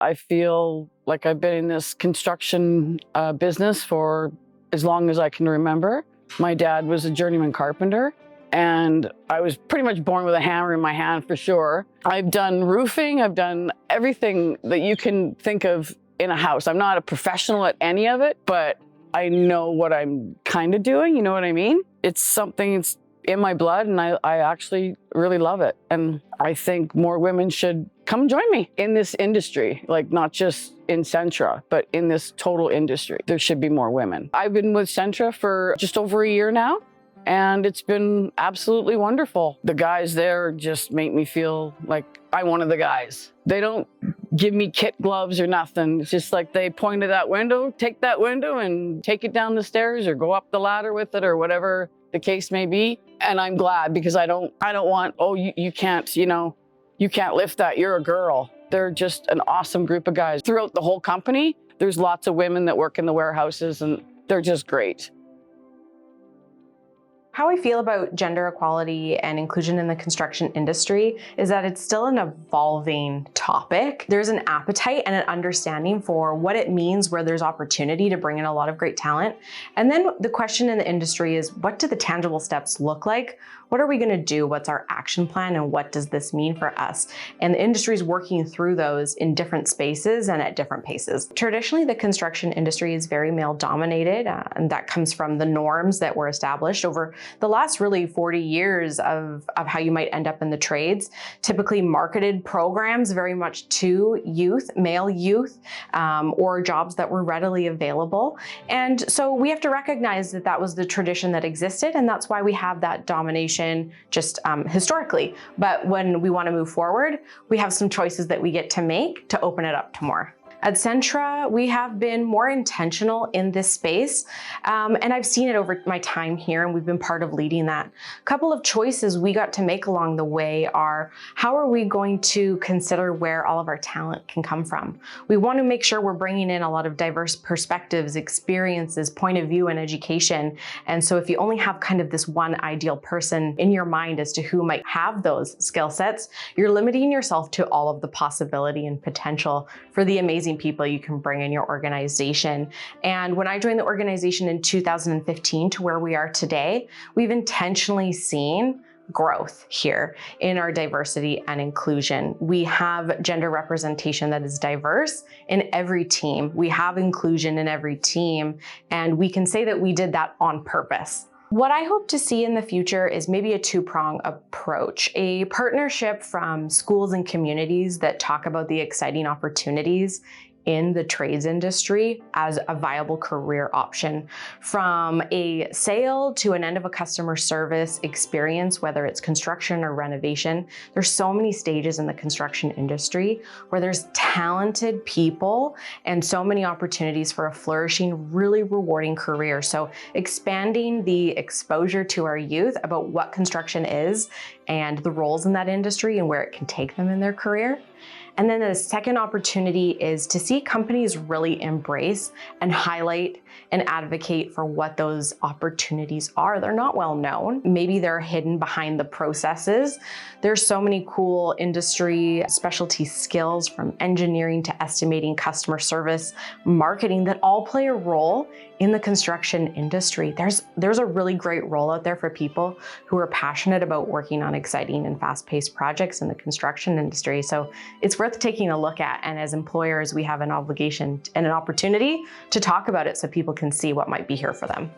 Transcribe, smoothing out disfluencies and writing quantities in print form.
I feel like I've been in this construction business for as long as I can remember. My dad was a journeyman carpenter, and I was pretty much born with a hammer in my hand for sure. I've done roofing, I've done everything that you can think of in a house. I'm not a professional at any of it, but I know what I'm kind of doing, you know what I mean? It's something that's in my blood, and I actually really love it. And I think more women should come join me in this industry, like not just in Centra, but in this total industry. There should be more women. I've been with Centra for just over a year now, and it's been absolutely wonderful. The guys there just make me feel like I'm one of the guys. They don't give me kit gloves or nothing. It's just like they point to that window, take that window and take it down the stairs or go up the ladder with it or whatever the case may be. And I'm glad, because I don't want, oh, you can't, you can't lift that, you're a girl. They're just an awesome group of guys. Throughout the whole company, there's lots of women that work in the warehouses, and they're just great. How I feel about gender equality and inclusion in the construction industry is that it's still an evolving topic. There's an appetite and an understanding for what it means where there's opportunity to bring in a lot of great talent. And then the question in the industry is, what do the tangible steps look like? What are we going to do? What's our action plan? And what does this mean for us? And the industry is working through those in different spaces and at different paces. Traditionally, the construction industry is very male dominated, and that comes from the norms that were established over the last really 40 years of how you might end up in the trades. Typically marketed programs very much to youth, male youth, or jobs that were readily available. And so we have to recognize that that was the tradition that existed, and that's why we have that domination just historically. But when we want to move forward, we have some choices that we get to make to open it up to more. At Centra, we have been more intentional in this space, and I've seen it over my time here, and we've been part of leading that. A couple of choices we got to make along the way are, how are we going to consider where all of our talent can come from? We want to make sure we're bringing in a lot of diverse perspectives, experiences, point of view, and education. And so if you only have kind of this one ideal person in your mind as to who might have those skill sets, you're limiting yourself to all of the possibility and potential for the amazing people you can bring in your organization. And when I joined the organization in 2015 to where we are today, we've intentionally seen growth here in our diversity and inclusion. We have gender representation that is diverse in every team. We have inclusion in every team, and we can say that we did that on purpose. What I hope to see in the future is maybe a two-prong approach, a partnership from schools and communities that talk about the exciting opportunities in the trades industry as a viable career option, from a sale to an end of a customer service experience, whether it's construction or renovation. There's so many stages in the construction industry where there's talented people and so many opportunities for a flourishing, really rewarding career. So expanding the exposure to our youth about what construction is and the roles in that industry and where it can take them in their career. And then the second opportunity is to see companies really embrace and highlight and advocate for what those opportunities are. They're not well known. Maybe they're hidden behind the processes. There's so many cool industry specialty skills, from engineering to estimating, customer service, marketing, that all play a role in the construction industry. There's a really great role out there for people who are passionate about working on exciting and fast-paced projects in the construction industry. So it's worth taking a look at. And as employers, we have an obligation and an opportunity to talk about it so people can see what might be here for them.